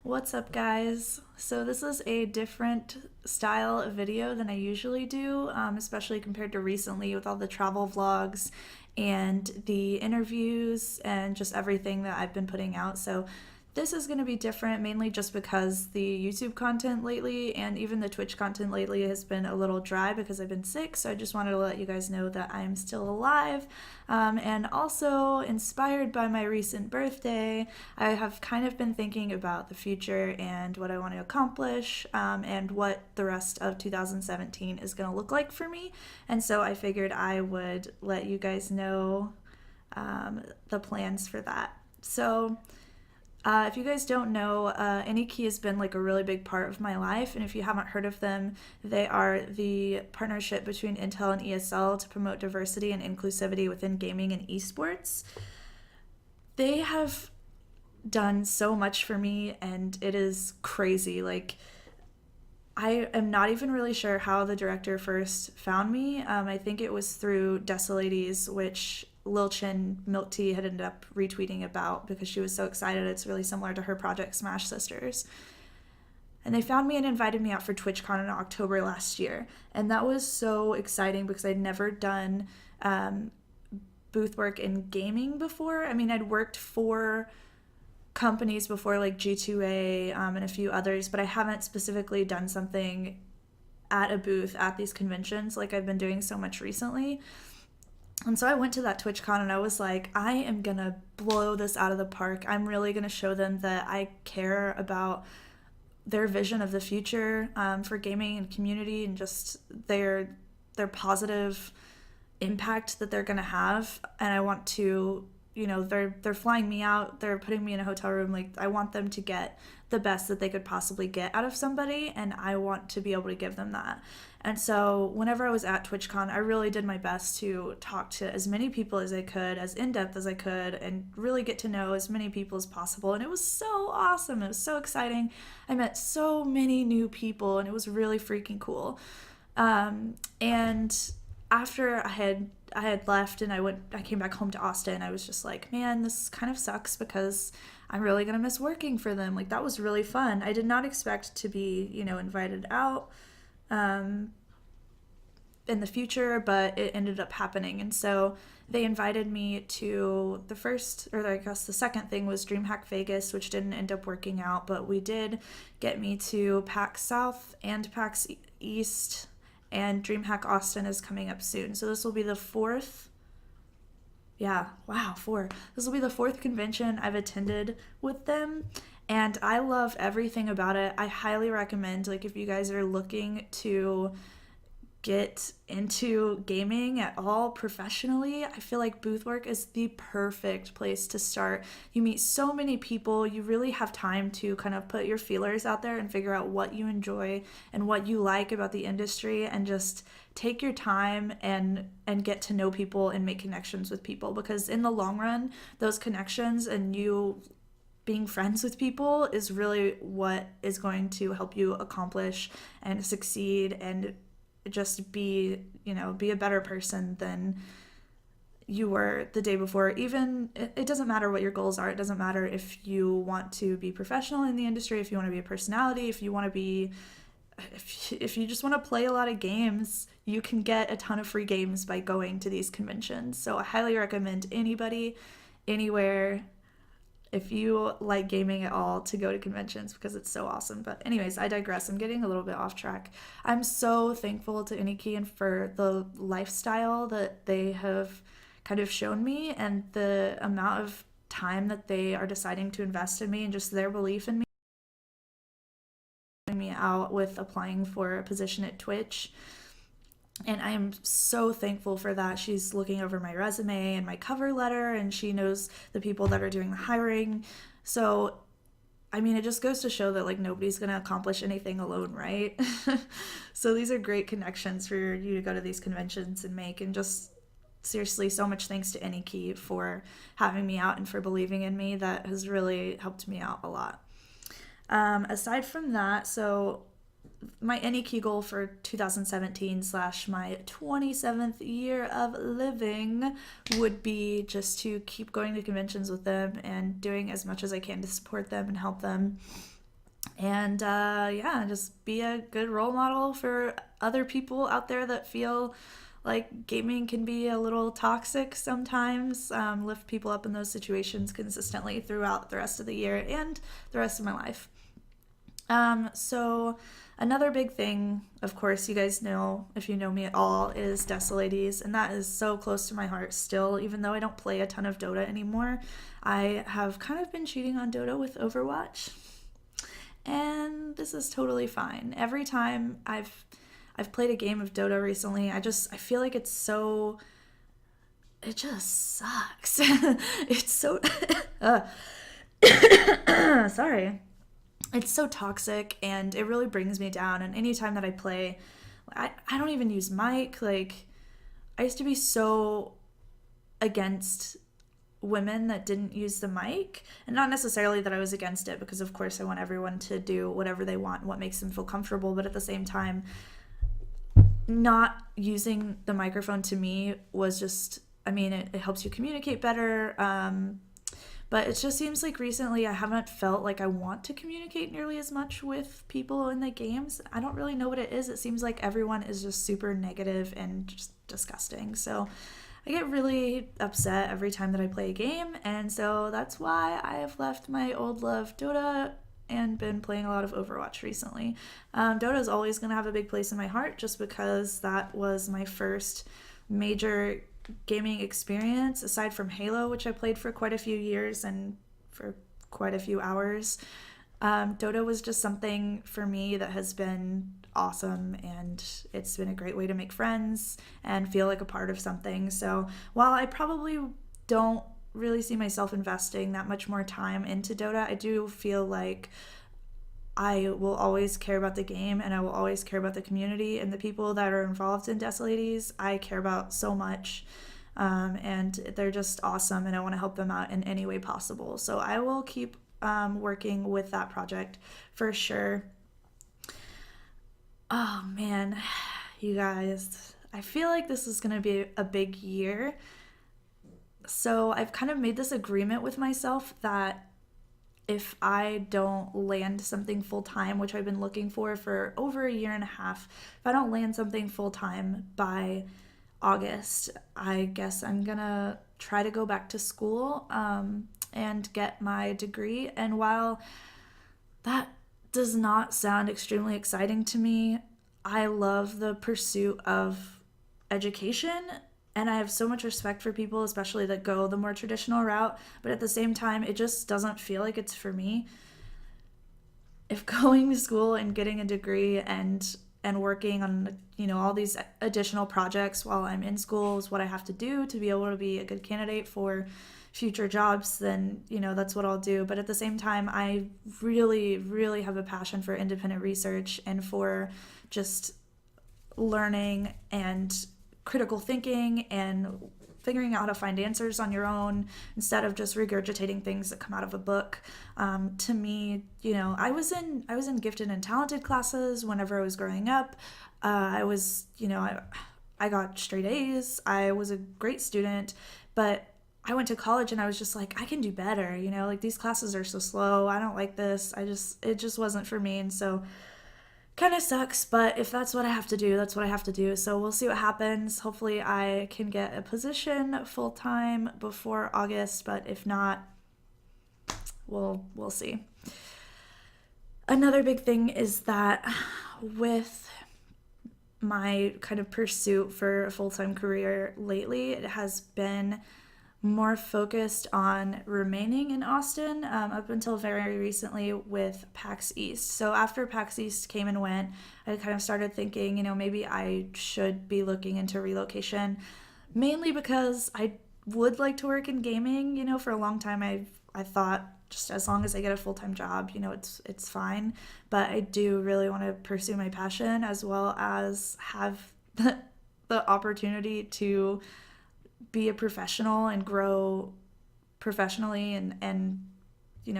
What's up, guys? So this is a different style of video than I usually do, especially compared to recently with all the travel vlogs and the interviews and just everything that I've been putting out. So this is going to be different mainly just because the YouTube content lately and even the Twitch content lately has been a little dry because I've been sick. So I just wanted to let you guys know that I'm still alive. And also inspired by my recent birthday, I have kind of been thinking about the future and what I want to accomplish, and what the rest of 2017 is going to look like for me. And so I figured I would let you guys know the plans for that. So if you guys don't know, Anyki has been like a really big part of my life, and if you haven't heard of them, they are the partnership between Intel and ESL to promote diversity and inclusivity within gaming and esports. They have done so much for me, and it is crazy. Like, I am not even really sure how the director first found me. I think it was through Desolades, which Lil Chin Milk Tea had ended up retweeting about because she was so excited. It's really similar to her project Smash Sisters. And they found me and invited me out for TwitchCon in October last year. And that was so exciting because I'd never done booth work in gaming before. I mean, I'd worked for companies before like G2A and a few others, but I haven't specifically done something at a booth at these conventions like I've been doing so much recently. And so I went to that TwitchCon and I was like, I am gonna blow this out of the park. I'm really gonna show them that I care about their vision of the future, for gaming and community, and just their positive impact that they're gonna have. And I want to, they're flying me out, they're putting me in a hotel room. Like, I want them to get the best that they could possibly get out of somebody, and I want to be able to give them that. And so whenever I was at TwitchCon, I really did my best to talk to as many people as I could, as in-depth as I could, and really get to know as many people as possible. And it was so awesome. It was so exciting. I met so many new people, and it was really freaking cool. And after I had left and I came back home to Austin, I was just like, man, this kind of sucks because I'm really gonna miss working for them. Like, that was really fun. I did not expect to be, invited out in the future, but it ended up happening. And so they invited me to the first, or I guess the second thing was DreamHack Vegas, which didn't end up working out, but we did get me to PAX South and PAX East, and DreamHack Austin is coming up soon. So this will be the fourth. Yeah, wow, four. This will be the fourth convention I've attended with them, and I love everything about it. I highly recommend, like, if you guys are looking to get into gaming at all professionally, I feel like booth work is the perfect place to start. You meet so many people, you really have time to kind of put your feelers out there and figure out what you enjoy and what you like about the industry, and just take your time and get to know people and make connections with people, because in the long run, those connections and you being friends with people is really what is going to help you accomplish and succeed and just be a better person than you were the day before. Even it doesn't matter what your goals are. It doesn't matter if you want to be professional in the industry, if you want to be a personality, if you just want to play a lot of games, you can get a ton of free games by going to these conventions. So I highly recommend anybody, anywhere, if you like gaming at all, to go to conventions because it's so awesome. But anyways, I digress. I'm getting a little bit off track. I'm so thankful to Anyki and for the lifestyle that they have kind of shown me, and the amount of time that they are deciding to invest in me, and just their belief in me out with applying for a position at Twitch. And I am so thankful for that. She's looking over my resume and my cover letter, and she knows the people that are doing the hiring. So, I mean, it just goes to show that, like, nobody's going to accomplish anything alone, right? So these are great connections for you to go to these conventions and make. And just seriously, so much thanks to Anyki for having me out and for believing in me. That has really helped me out a lot. Aside from that, so my Anyki goal for 2017 slash my 27th year of living would be just to keep going to conventions with them and doing as much as I can to support them and help them. And yeah, just be a good role model for other people out there that feel like gaming can be a little toxic sometimes. Lift people up in those situations consistently throughout the rest of the year and the rest of my life. So another big thing, of course, you guys know, if you know me at all, is Desolades, and that is so close to my heart still, even though I don't play a ton of Dota anymore. I have kind of been cheating on Dota with Overwatch, and this is totally fine. Every time I've played a game of Dota recently, I feel like it just sucks. It's so sorry. It's so toxic and it really brings me down. And anytime that I play, I don't even use mic. Like, I used to be so against women that didn't use the mic, and not necessarily that I was against it, because of course I want everyone to do whatever they want, what makes them feel comfortable, but at the same time, not using the microphone to me was just, I mean, it helps you communicate better. But it just seems like recently I haven't felt like I want to communicate nearly as much with people in the games. I don't really know what it is. It seems like everyone is just super negative and just disgusting. So I get really upset every time that I play a game. And so that's why I have left my old love Dota and been playing a lot of Overwatch recently. Dota is always going to have a big place in my heart just because that was my first major gaming experience aside from Halo, which I played for quite a few years and for quite a few hours. Dota was just something for me that has been awesome, and it's been a great way to make friends and feel like a part of something. So while I probably don't really see myself investing that much more time into Dota, I do feel like I will always care about the game, and I will always care about the community and the people that are involved in Desolades. I care about so much, and they're just awesome, and I want to help them out in any way possible. So I will keep working with that project for sure. Oh man, you guys, I feel like this is going to be a big year. So I've kind of made this agreement with myself that if I don't land something full time, which I've been looking for over a year and a half, if I don't land something full time by August, I guess I'm gonna try to go back to school and get my degree. And while that does not sound extremely exciting to me, I love the pursuit of education, and I have so much respect for people, especially that go the more traditional route, but at the same time, it just doesn't feel like it's for me. If going to school and getting a degree and working on, all these additional projects while I'm in school is what I have to do to be able to be a good candidate for future jobs, then that's what I'll do. But at the same time, I really, really have a passion for independent research and for just learning and critical thinking and figuring out how to find answers on your own instead of just regurgitating things that come out of a book. To me, I was in gifted and talented classes whenever I was growing up. I got straight A's. I was a great student, but I went to college and I was just like, I can do better. Like, these classes are so slow. I don't like this. It just wasn't for me. And so kind of sucks, but if that's what I have to do, that's what I have to do. So we'll see what happens. Hopefully I can get a position full time before August, but if not, we'll see. Another big thing is that with my kind of pursuit for a full-time career lately, it has been more focused on remaining in Austin up until very recently with PAX East. So after PAX East came and went, I kind of started thinking, maybe I should be looking into relocation, mainly because I would like to work in gaming. For a long time I thought just as long as I get a full-time job, it's fine. But I do really want to pursue my passion as well as have the opportunity to be a professional and grow professionally and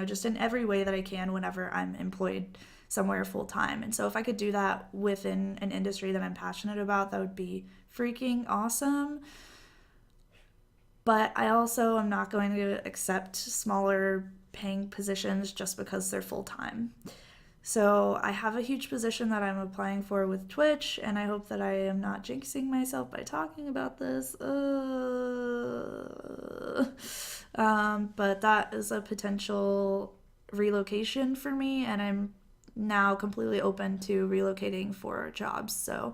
just in every way that I can whenever I'm employed somewhere full time. And so if I could do that within an industry that I'm passionate about, that would be freaking awesome. But I also am not going to accept smaller paying positions just because they're full time. So I have a huge position that I'm applying for with Twitch, and I hope that I am not jinxing myself by talking about this. But that is a potential relocation for me, and I'm now completely open to relocating for jobs. So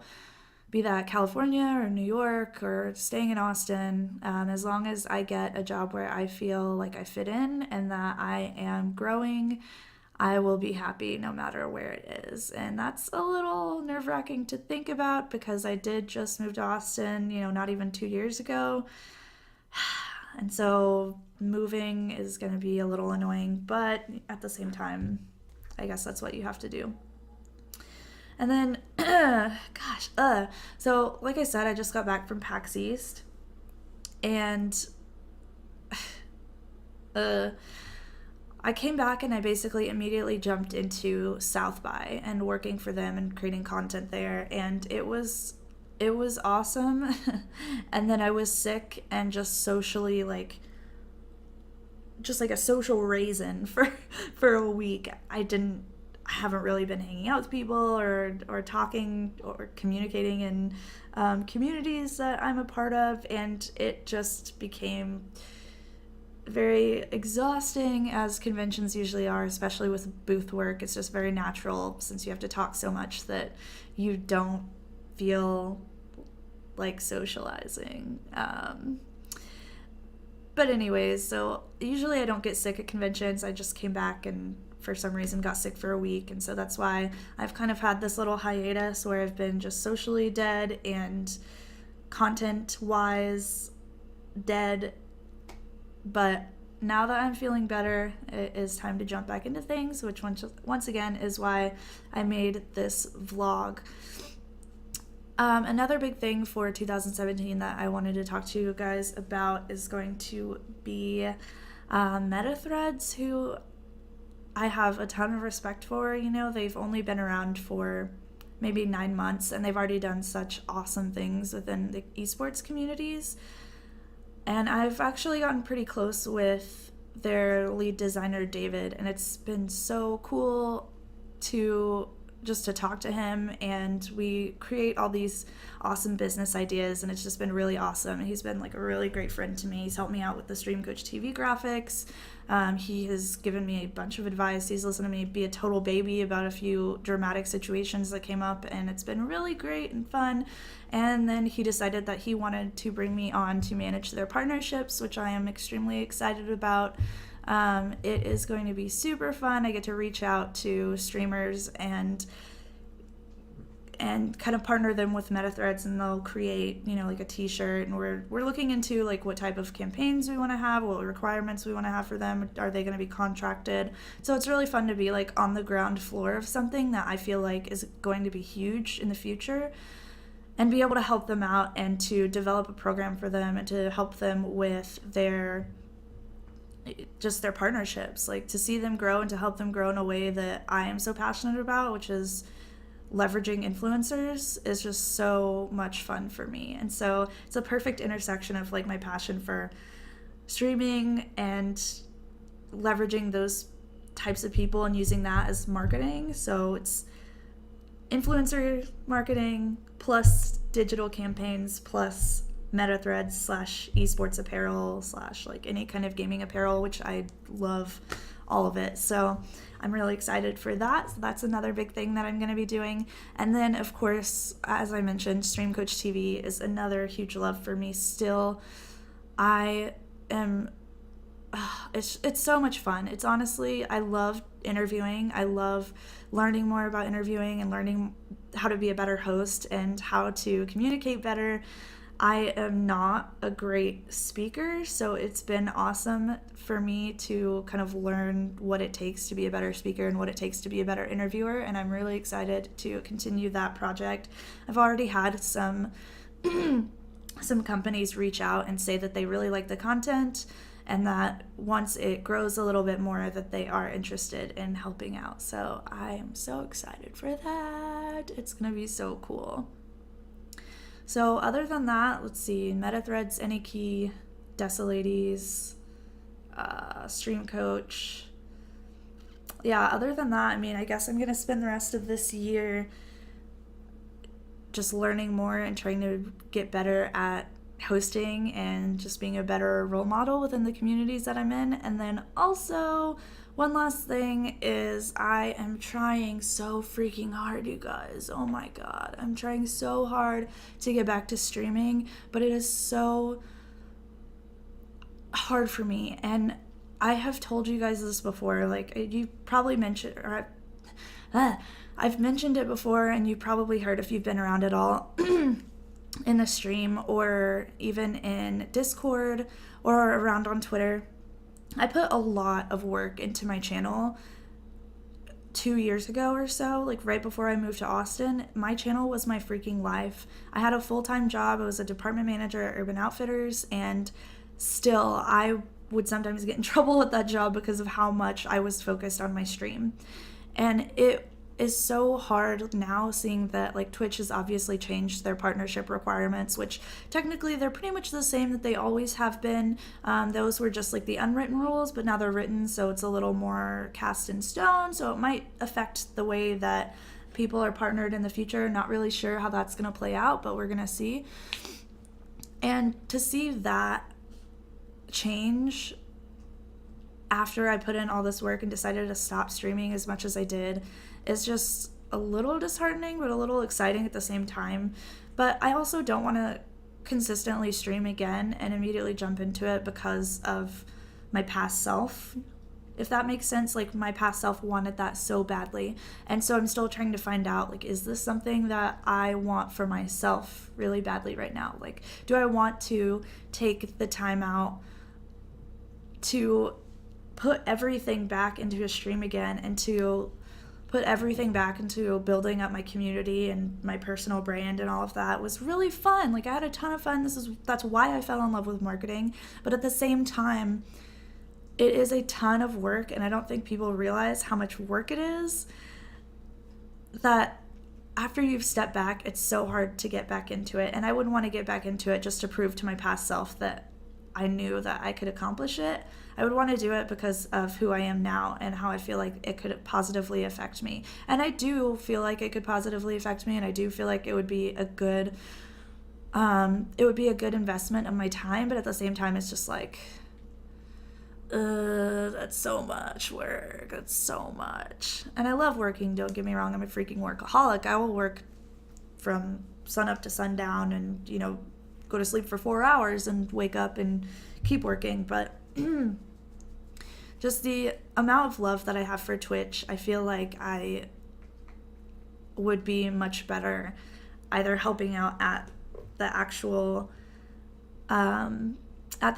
be that California or New York or staying in Austin, as long as I get a job where I feel like I fit in and that I am growing, I will be happy no matter where it is. And that's a little nerve wracking to think about because I did just move to Austin, not even 2 years ago. And so moving is going to be a little annoying, but at the same time, I guess that's what you have to do. And then, so like I said, I just got back from PAX East, and I came back and I basically immediately jumped into South by and working for them and creating content there, and it was awesome. And then I was sick and just socially just like a social raisin for a week. I haven't really been hanging out with people or talking or communicating in communities that I'm a part of, and it just became very exhausting, as conventions usually are, especially with booth work. It's just very natural since you have to talk so much that you don't feel like socializing. But anyways, so usually I don't get sick at conventions. I just came back and for some reason got sick for a week, and so that's why I've kind of had this little hiatus where I've been just socially dead and content wise dead. But now that I'm feeling better, it is time to jump back into things, which once again is why I made this vlog. Another big thing for 2017 that I wanted to talk to you guys about is going to be meta threads, who I have a ton of respect for. They've only been around for maybe 9 months, and they've already done such awesome things within the esports communities. And I've actually gotten pretty close with their lead designer, David, and it's been so cool to talk to him, and we create all these awesome business ideas, and it's just been really awesome. And he's been like a really great friend to me. He's helped me out with the Stream Coach TV graphics. He has given me a bunch of advice. He's listened to me be a total baby about a few dramatic situations that came up, and it's been really great and fun. And then he decided that he wanted to bring me on to manage their partnerships, which I am extremely excited about. It is going to be super fun. I get to reach out to streamers and kind of partner them with meta threads, and they'll create like a t-shirt, and we're looking into like what type of campaigns we want to have, what requirements we want to have for them. Are they going to be contracted? So it's really fun to be like on the ground floor of something that I feel like is going to be huge in the future, and be able to help them out and to develop a program for them and to help them with their partnerships, like to see them grow and to help them grow in a way that I am so passionate about, which is leveraging influencers, is just so much fun for me. And so it's a perfect intersection of like my passion for streaming and leveraging those types of people and using that as marketing. So it's influencer marketing plus digital campaigns plus meta threads / esports apparel / like any kind of gaming apparel, which I love all of it. So I'm really excited for that. So that's another big thing that I'm going to be doing. And then of course, as I mentioned, Stream Coach TV is another huge love for me still. It's so much fun. It's honestly, I love interviewing. I love learning more about interviewing and learning how to be a better host and how to communicate better. I am not a great speaker, so it's been awesome for me to kind of learn what it takes to be a better speaker and what it takes to be a better interviewer, and I'm really excited to continue that project. I've already had some companies reach out and say that they really like the content, and that once it grows a little bit more, that they are interested in helping out. So I am so excited for that. It's gonna be so cool. So other than that, let's see, meta threads, Any Desolades, Stream Coach. yeah, other than that, I mean, I guess I'm going to spend the rest of this year just learning more and trying to get better at hosting and just being a better role model within the communities that I'm in. And then also, one last thing is I am trying so freaking hard, you guys. Oh my God. I'm trying so hard to get back to streaming, but it is so hard for me. And I have told you guys this before. Like, you probably mentioned, or I've mentioned it before, and you probably heard if you've been around at all in a stream or even in Discord or around on Twitter. I put a lot of work into my channel 2 years ago or so, like right before I moved to Austin. My channel was my freaking life. I had a full-time job. I was a department manager at Urban Outfitters, and still I would sometimes get in trouble with that job because of how much I was focused on my stream. And it is so hard now seeing that like Twitch has obviously changed their partnership requirements, which technically they're pretty much the same that they always have been. Those were just like the unwritten rules, but now they're written, so it's a little more cast in stone, so it might affect the way that people are partnered in the future. Not really sure how that's going to play out, but we're going to see. And to see that change after I put in all this work and decided to stop streaming as much as I did is just a little disheartening, but a little exciting at the same time. But I also don't want to consistently stream again and immediately jump into it because of my past self, if that makes sense. Like, my past self wanted that so badly, and so I'm still trying to find out, like, is this something that I want for myself really badly right now? Like, do I want to take the time out to put everything back into a stream again and to put everything back into building up my community and my personal brand and all of that? It was really fun. Like, I had a ton of fun. That's why I fell in love with marketing. But at the same time, it is a ton of work, and I don't think people realize how much work it is, that after you've stepped back, it's so hard to get back into it. And I wouldn't want to get back into it just to prove to my past self that I knew that I could accomplish it. I would want to do it because of who I am now and how I feel like it could positively affect me. And I do feel like it could positively affect me, and I do feel like it would be a good investment of my time. But at the same time, it's just like, that's so much work. That's so much. And I love working, don't get me wrong. I'm a freaking workaholic. I will work from sun up to sundown and, go to sleep for 4 hours and wake up and keep working. But just the amount of love that I have for Twitch, I feel like I would be much better either helping out at the actual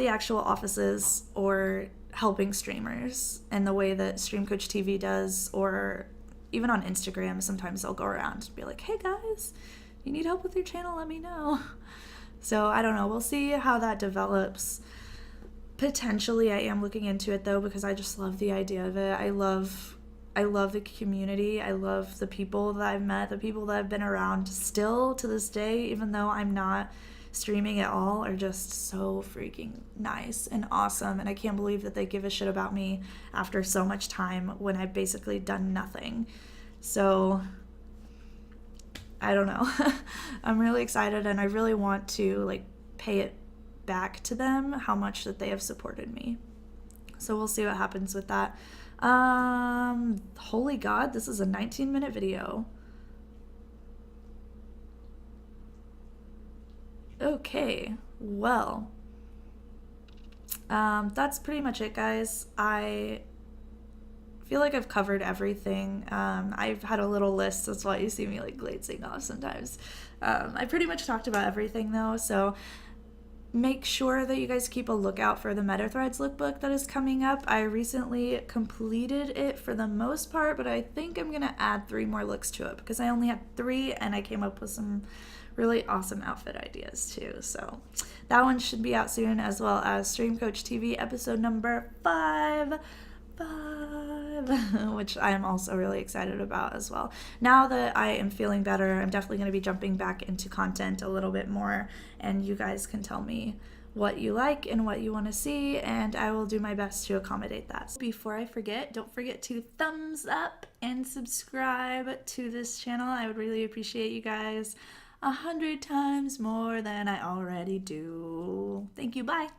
offices or helping streamers in the way that Stream Coach TV does, or even on Instagram. Sometimes I'll go around and be like, hey guys, you need help with your channel, let me know. So I don't know, we'll see how that develops. Potentially I am looking into it though, because I just love the idea of it. I love the community. I love the people that I've met, the people that I've been around still to this day, even though I'm not streaming at all, are just so freaking nice and awesome. And I can't believe that they give a shit about me after so much time when I've basically done nothing. So I don't know. I'm really excited, and I really want to pay it back to them how much that they have supported me. So we'll see what happens with that. Holy God, this is a 19-minute video. Okay, well, that's pretty much it, guys. I feel like I've covered everything. I've had a little list. That's why you see me glazing off sometimes. I pretty much talked about everything though, so make sure that you guys keep a lookout for the MetaThreads lookbook that is coming up. I recently completed it for the most part, but I think I'm gonna add 3 more looks to it because I only had 3 and I came up with some really awesome outfit ideas too. So that one should be out soon, as well as Stream Coach TV episode number 5, which I am also really excited about as well. Now that I am feeling better, I'm definitely going to be jumping back into content a little bit more, and you guys can tell me what you like and what you want to see, and I will do my best to accommodate that. Before I forget, don't forget to thumbs up and subscribe to this channel. I would really appreciate you guys 100 times more than I already do. Thank you. Bye.